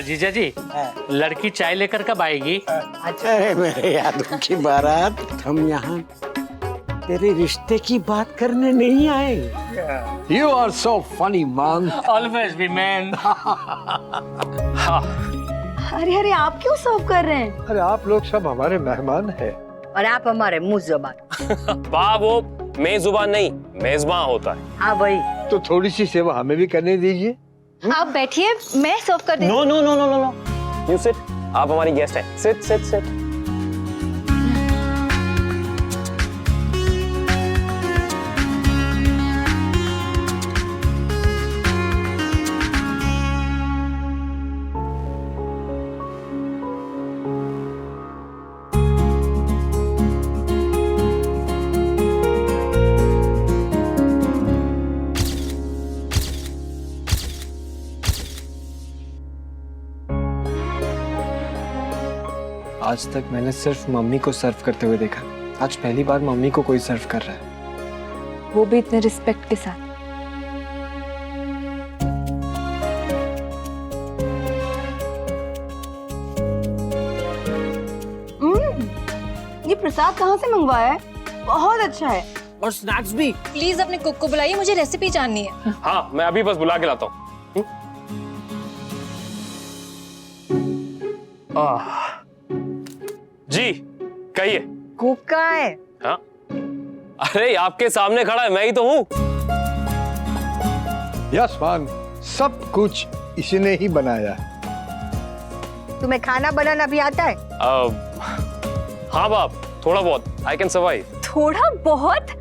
जीजा जी, लड़की चाय लेकर कब आएगी? अच्छा है मेरे यादों की बारात, हम यहाँ तेरे रिश्ते की बात करने नहीं आए। You are so funny, man. Always be man. अरे अरे, आप क्यों सर्व कर रहे हैं? अरे आप लोग सब हमारे मेहमान हैं। और आप हमारे मुंह जुबान। वो मेजुबान नहीं, मेजबान होता है। हाँ भाई। तो थोड़ी सी सेवा हमें भी करने दीजिए। आप बैठिए, मैं सर्व कर देती हूँ। No no no no no no, you sit. आप हमारी गेस्ट हैं। Sit sit sit. आज तक मैंने सिर्फ मम्मी को सर्व करते हुए देखा, आज पहली बार मम्मी को कोई सर्व कर रहा है, वो भी इतने रिस्पेक्ट के साथ। ये प्रसाद कहाँ से मंगवाया है? बहुत अच्छा है। और स्नैक्स भी। प्लीज अपने कुक को बुलाइए, मुझे रेसिपी जाननी है। हाँ, मैं अभी बस बुला के लाता हूँ। जी कहिए। कुक कहाँ है? हाँ, अरे आपके सामने खड़ा है, मैं ही तो हूँ। यस मान, सब कुछ इसने ही बनाया। तुम्हें खाना बनाना भी आता है? हाँ बाप, थोड़ा बहुत। I can survive. थोड़ा बहुत?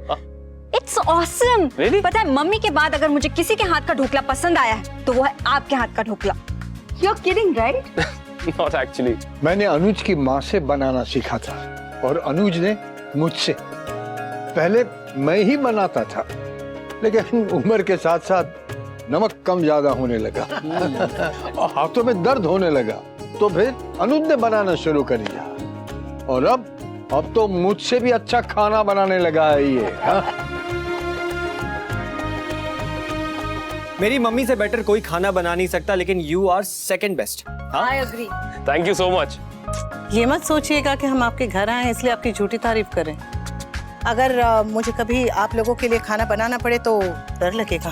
It's awesome. Really? पता है, मम्मी के बाद अगर मुझे किसी के हाथ का ढोकला पसंद आया है तो वो है आपके हाथ का dhokla. You're kidding, right? Not actually. मैंने अनुज की माँ से बनाना सीखा था और अनुज ने मुझसे। पहले मैं ही बनाता था, लेकिन उम्र के साथ साथ नमक कम ज्यादा होने लगा और हाथों में दर्द होने लगा, तो फिर अनुज ने बनाना शुरू कर दिया और अब तो मुझसे भी अच्छा खाना बनाने लगा है ये। मेरी मम्मी से बेटर कोई खाना बना नहीं सकता, लेकिन you are second best. I agree. Thank you so much. ये मत सोचिएगा कि हम आपके घर आए हैं इसलिए आपकी झूठी तारीफ करें। अगर मुझे कभी आप लोगों के लिए खाना बनाना पड़े तो डर लगेगा।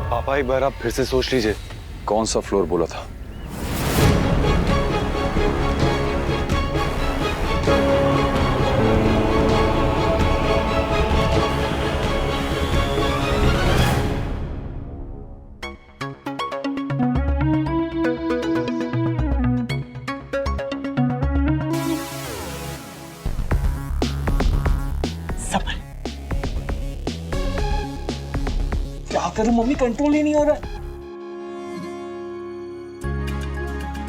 पापा एक बार आप फिर से सोच लीजिए, कौन सा फ्लोर बोला था? क्या करूं मम्मी, कंट्रोल ही नहीं हो रहा।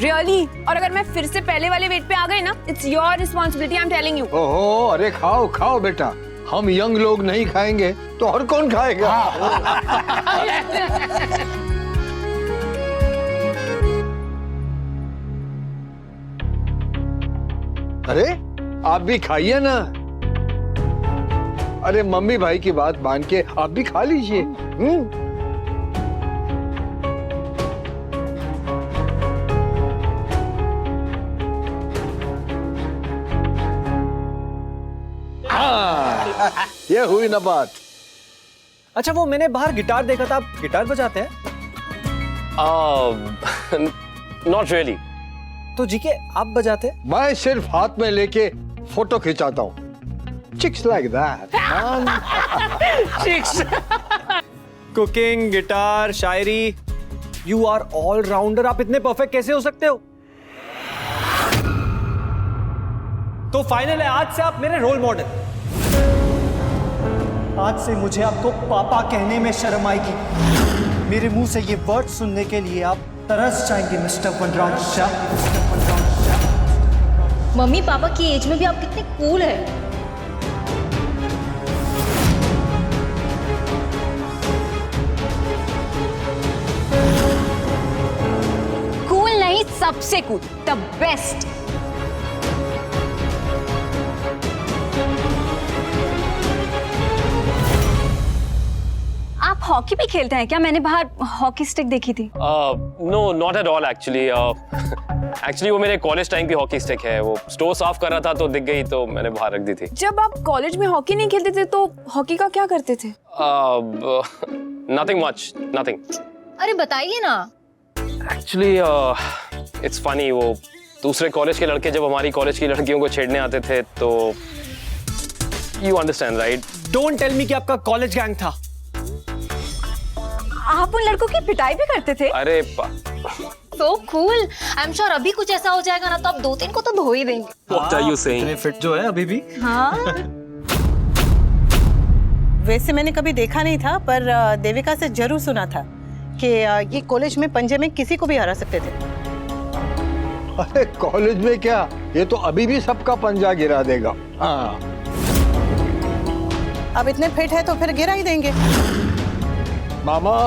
रियली? और अगर मैं फिर से पहले वाले वेट पे आ गई ना, it's your responsibility, I am telling you. ओहो, अरे खाओ खाओ बेटा, हम यंग लोग नहीं खाएंगे तो और कौन खाएगा? अरे आप भी खाइए ना। अरे मम्मी भाई की बात मान के आप भी खा लीजिए। हाँ, ये हुई ना बात। अच्छा, वो मैंने बाहर गिटार देखा था, आप गिटार बजाते हैं? Not really. तो जी के आप बजाते हैं? मैं सिर्फ हाथ में लेके फोटो खिंचाता हूँ। Chicks like that, man. Cooking, guitar, शायरी, यू आर ऑल राउंडर। आप इतने परफेक्ट कैसे हो सकते हो? तो फाइनल है, आज से आप मेरे रोल मॉडल। आज से मुझे आपको पापा कहने में शर्म आएगी। मेरे मुंह से ये वर्ड सुनने के लिए आप तरस जाएंगे मिस्टर वनराज शाह। मम्मी पापा की एज में भी आप कितने कूल है। सबसे कूल, द बेस्ट। आप हॉकी भी खेलते हैं क्या? मैंने बाहर हॉकी स्टिक देखी थी। No not at all actually. Actually वो मेरे कॉलेज टाइम की हॉकी स्टिक है। वो स्टोर साफ कर रहा था तो दिख गई तो मैंने बाहर रख दी थी। जब आप कॉलेज में हॉकी नहीं खेलते थे तो हॉकी का क्या करते थे? Nothing much, nothing. अरे बताइए ना। एक्चुअली इट्स फनी, वो दूसरे कॉलेज के लड़के जब हमारी कॉलेज की लड़कियों को छेड़ने आते थे तो you understand right? Don't tell me कि आपका कॉलेज गैंग था। आप उन लड़कों की पिटाई भी करते थे? अरे So cool. I'm sure अभी कुछ ऐसा हो जाएगा ना तो आप 2-3 को तो धो ही देंगे। What are you saying? इतने फिट जो है अभी भी। हाँ। वैसे मैंने कभी देखा नहीं था, पर देविका से जरूर सुना था कि ये कॉलेज में पंजे में किसी को भी हरा सकते थे। अरे कॉलेज में क्या, ये तो अभी भी सबका पंजा गिरा देगा। हाँ। अब इतने फिट है तो फिर गिरा ही देंगे। मामा,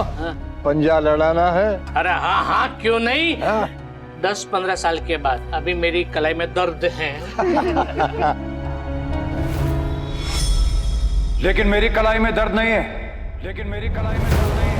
पंजा लड़ाना है? अरे हाँ हाँ, क्यों नहीं। हाँ। 10-15 साल के बाद अभी मेरी कलाई में दर्द है। लेकिन मेरी कलाई में दर्द नहीं है। लेकिन मेरी कलाई में दर्द नहीं है।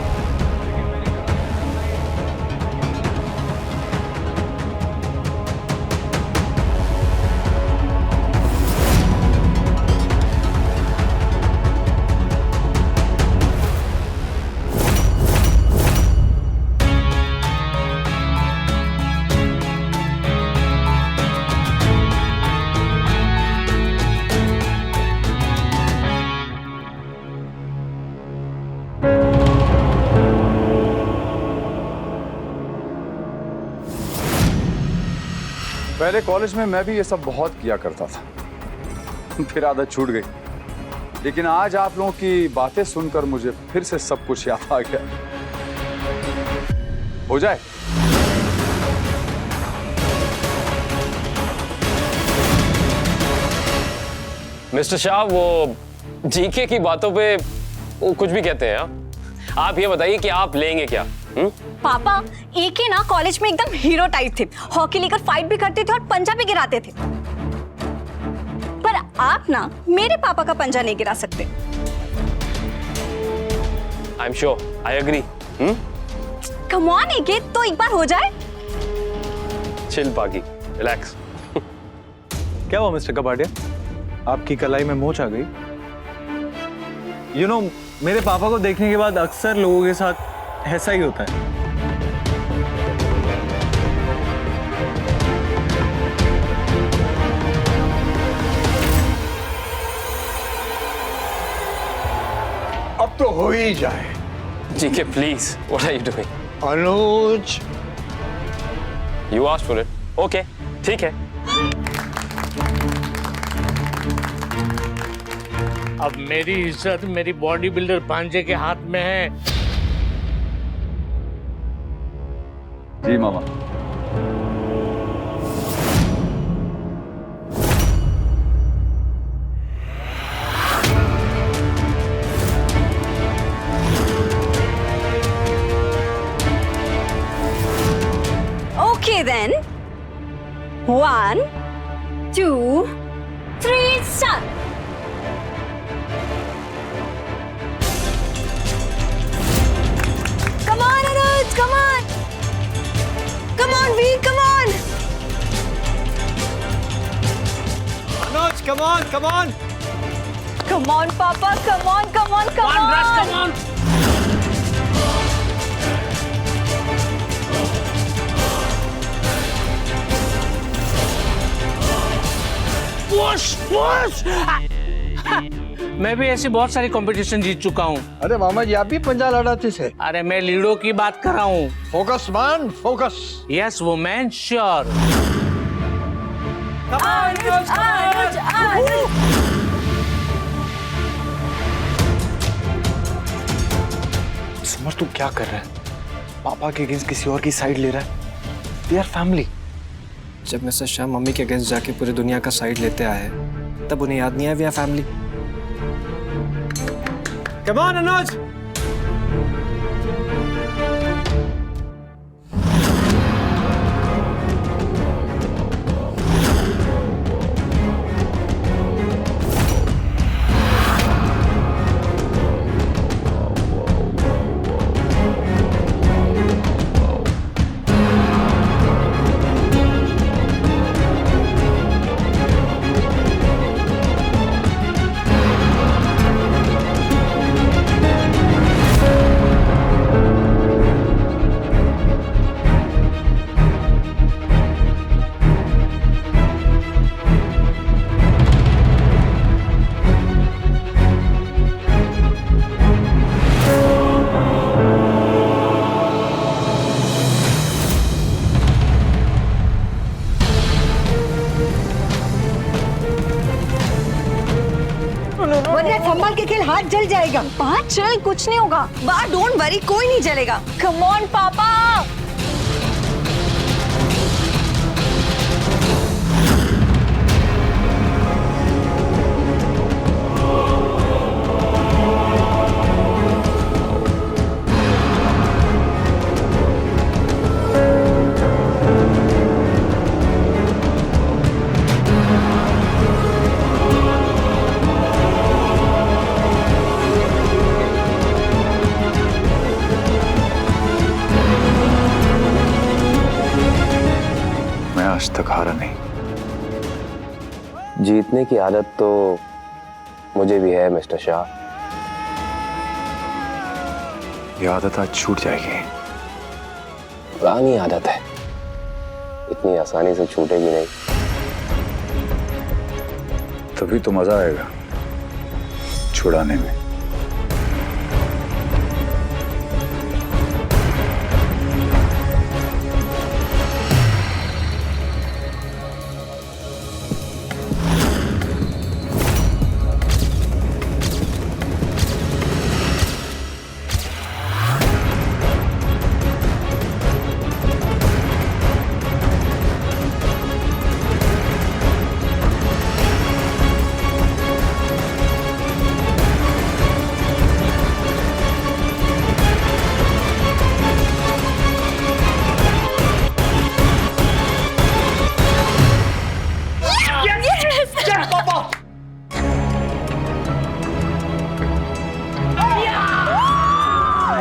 पहले कॉलेज में मैं भी ये सब बहुत किया करता था, फिर आदत छूट गई। लेकिन आज आप लोगों की बातें सुनकर मुझे फिर से सब कुछ याद आ गया। हो जाए। मिस्टर शाह, वो जीके की बातों पे वो कुछ भी कहते हैं। आप ये बताइए कि आप लेंगे क्या? पापा एक ही ना कॉलेज में एकदम हीरो टाइप थे, हॉकी लेकर फाइट भी करते थे और पंजा भी गिराते थे। पर आप ना मेरे पापा का पंजा नहीं गिरा सकते। I am sure, I agree. Come on AK, तो एक बार हो जाए। Chill Pagi, relax. क्या हुआ मिस्टर कपाडिया, आपकी कलाई में मोच आ गई? यू नो, मेरे पापा को देखने के बाद अक्सर लोगों के साथ ऐसा ही होता है। अब तो हो ही जाए। GK please, what are you doing? Anuj, you asked for it. Okay, ठीक है। अब मेरी इज्जत मेरी बॉडी बिल्डर भांजे के हाथ में है। जी मामा। Okay then. 1, 2, 3, start. Come on, Anuj, come on. Come on, Veer, come on. Anuj, come on, come on. Come on, Papa, come on, come on, come Come on, on. Rush, come on. Push push. मैं भी ऐसी बहुत सारी competition जीत चुका हूँ। अरे मामा जी, आप भी पंजा लड़ाते थे? अरे मैं लीडो की बात कर रहा हूँ। Focus man, focus. Yes women, sure. Anuj, Anuj, Anuj. Summer, तू क्या कर रहा है? पापा के अगेंस्ट किसी और की साइड ले रहा है। They are family. जब मिस्टर शाह मम्मी के अगेंस्ट जाके पूरी दुनिया का साइड लेते आए तब उन्हें याद नहीं आया we are family. Come on Anuj. हाथ जल जाएगा। बात चल, कुछ नहीं होगा। बा डोंट वरी, कोई नहीं जलेगा। कम ऑन पापा। आज तक हारा नहीं। जीतने की आदत तो मुझे भी है मिस्टर शाह। ये आदत आज छूट जाएगी। पुरानी आदत है, इतनी आसानी से छूटेगी नहीं। तभी तो मजा आएगा छुड़ाने में।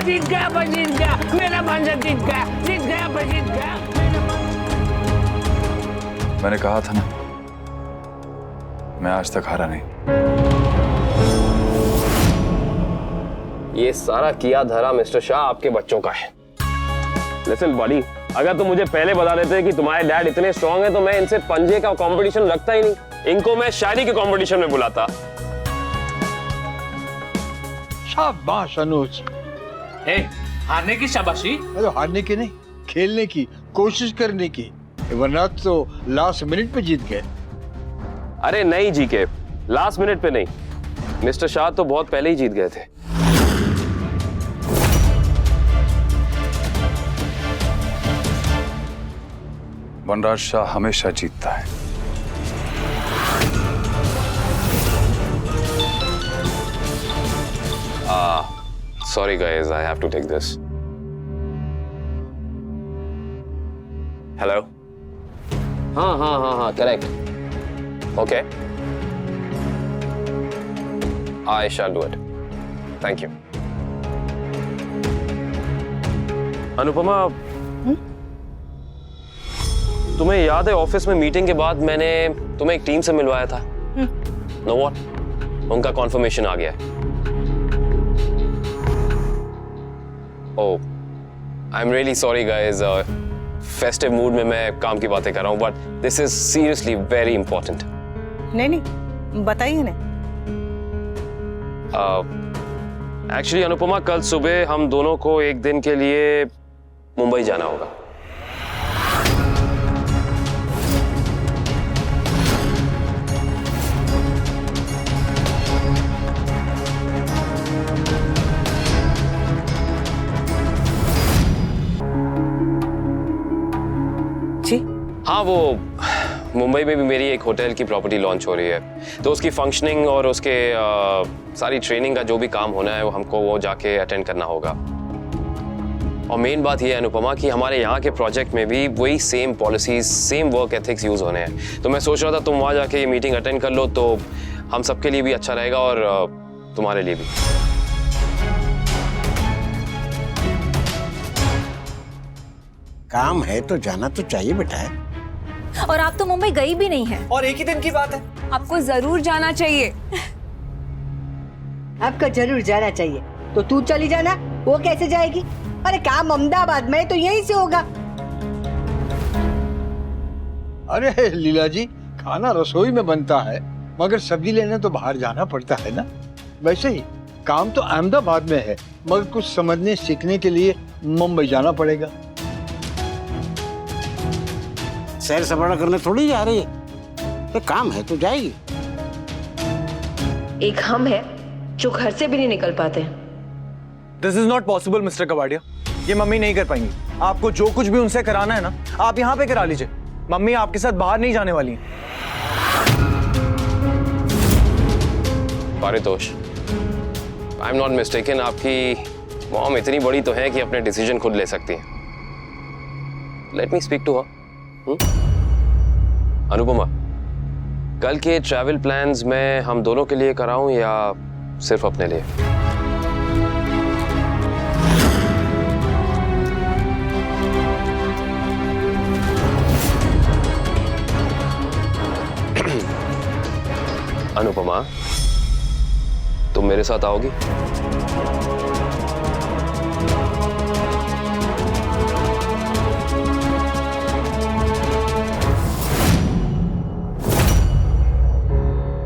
जीत गया, जीत गया, मेरा भांजा जीत गया, जीत गया, जीत गया। मैंने कहा था ना, मैं आज तक हारा नहीं। ये सारा किया धरा मिस्टर शाह आपके बच्चों का है। लिसन बॉडी, अगर तुम मुझे पहले बता देते कि तुम्हारे डैड इतने स्ट्रांग हैं तो मैं इनसे पंजे का कंपटीशन रखता ही नहीं। इनको मैं शायरी के कंपटीशन में बुलाता। शाबाश अनुज। हारने की शाबाशी? अरे हारने की नहीं, खेलने की कोशिश करने की, वरना तो लास्ट मिनट पे जीत गए। अरे नहीं जी के, लास्ट मिनट पे नहीं। मिस्टर शाह तो बहुत पहले ही जीत गए थे। वनराज शाह हमेशा जीतता है। Sorry guys, I have to take this. Hello? हाँ, correct. Okay. I shall do it. Thank you. Anupama, तुम्हें याद है ऑफिस में मीटिंग के बाद मैंने तुम्हें एक टीम से मिलवाया था? Know what? उनका कॉन्फर्मेशन आ गया है। Oh, I'm really sorry guys. Festive mood में मैं काम की बातें कर रहा हूँ, but this is seriously very important. नहीं, बताइए ना। Actually अनुपमा, कल सुबह हम दोनों को एक दिन के लिए मुंबई जाना होगा। हाँ, वो मुंबई में भी मेरी एक होटल की प्रॉपर्टी लॉन्च हो रही है, तो उसकी फंक्शनिंग और उसके सारी ट्रेनिंग का जो भी काम होना है वो हमको वो जाके अटेंड करना होगा। और मेन बात ये है अनुपमा कि हमारे यहाँ के प्रोजेक्ट में भी वही same policies, same work ethics use होने हैं। तो मैं सोच रहा था तुम वहाँ जाके ये मीटिंग अटेंड कर लो तो हम सबके लिए भी अच्छा रहेगा और तुम्हारे लिए भी। काम है तो जाना तो चाहिए बेटा। और आप तो मुंबई गई भी नहीं है। और एक ही दिन की बात है। आपको जरूर जाना चाहिए। आपको जरूर जाना चाहिए, तो तू चली जाना। वो कैसे जाएगी? अरे काम अहमदाबाद में तो यहीं से होगा। अरे लीला जी, खाना रसोई में बनता है, मगर सब्जी लेने तो बाहर जाना पड़ता है ना। वैसे ही काम तो अहमदाबाद में है, मगर कुछ समझने सीखने के लिए मुंबई जाना पड़ेगा। सैर सपाटा करने थोड़ी जा रही है, तो काम है तो जाएगी। एक हम है जो घर से भी नहीं निकल पाते। This is not possible mister Kabadia, ये मम्मी नहीं कर पाएंगी। आपको जो कुछ भी उनसे कराना है ना, आप यहाँ पे करा लीजिए। मम्मी आपके साथ बाहर नहीं जाने वाली हैं। Paritosh, I am not mistaken, आपकी मॉम इतनी बड़ी तो है कि अपने डिसीजन खुद ले सकती है। Let me speak to her. Anupama, कल के ट्रैवल प्लान्स में हम दोनों के लिए कराऊं या सिर्फ अपने लिए? अनुपमा, तुम मेरे साथ आओगी?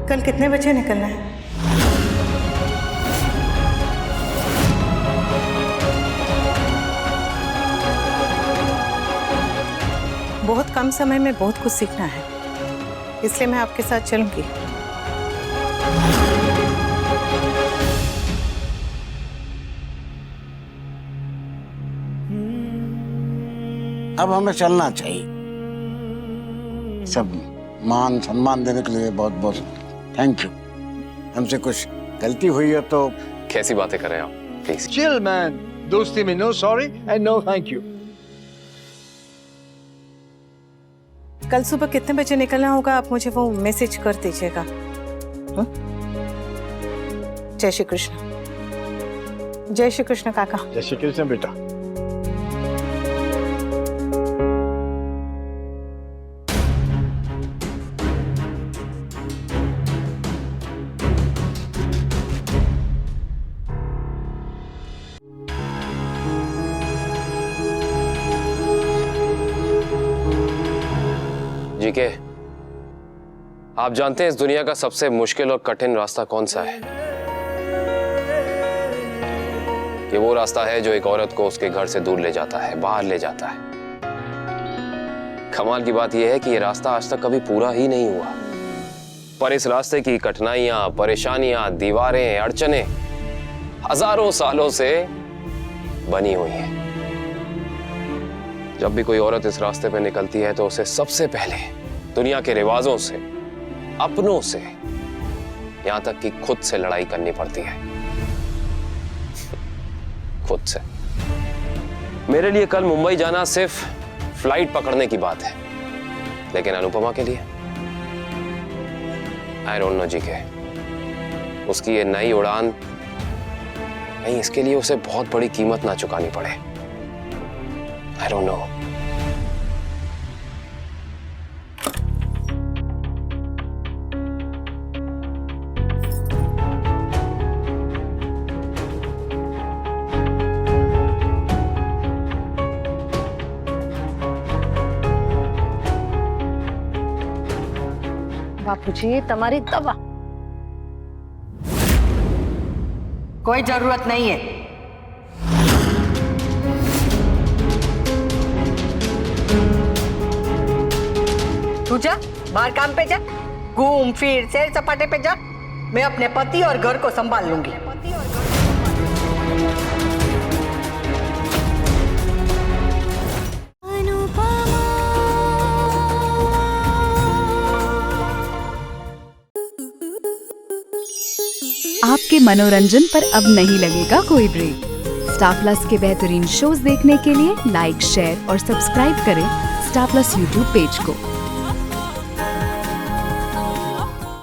कल कितने बजे निकलना है? बहुत कम समय में बहुत कुछ सीखना है, इसलिए मैं आपके साथ चलूंगी। अब हमें चलना चाहिए। सब मान सम्मान देने के लिए बहुत बहुत थैंक यू। हमसे कुछ गलती हुई है तो। कैसी बातें कर रहे हैं आप, प्लीज। चिल मैन, दोस्ती में no sorry and no thank you. कल सुबह कितने बजे निकलना होगा, आप मुझे वो मैसेज कर दीजिएगा। जय श्री कृष्ण। जय श्री कृष्ण काका। जय श्री कृष्ण बेटा। जीके, आप जानते हैं इस दुनिया का सबसे मुश्किल और कठिन रास्ता कौन सा है? ये वो रास्ता है जो एक औरत को उसके घर से दूर ले जाता है, बाहर ले जाता है। कमाल की बात यह है कि ये रास्ता आज तक कभी पूरा ही नहीं हुआ, पर इस रास्ते की कठिनाइयां, परेशानियां, दीवारें, अड़चने हजारों सालों से बनी हुई हैं। जब भी कोई औरत इस रास्ते पे निकलती है तो उसे सबसे पहले दुनिया के रिवाजों से, अपनों से, यहां तक कि खुद से लड़ाई करनी पड़ती है। खुद से। मेरे लिए कल मुंबई जाना सिर्फ फ्लाइट पकड़ने की बात है, लेकिन अनुपमा के लिए आई डोंट नो जीके, उसकी ये नई उड़ान, नहीं, इसके लिए उसे बहुत बड़ी कीमत ना चुकानी पड़े। I don't know. बापूजी, तुम्हारी दवा कोई जरूरत नहीं है। तू जा, बाहर काम पे जा, घूम फिर सैर सपाटे पे जा। मैं अपने पति और घर को संभाल लूंगी। आपके मनोरंजन पर अब नहीं लगेगा कोई ब्रेक। स्टार प्लस के बेहतरीन शोज देखने के लिए लाइक, शेयर और सब्सक्राइब करें स्टार प्लस यूट्यूब पेज को।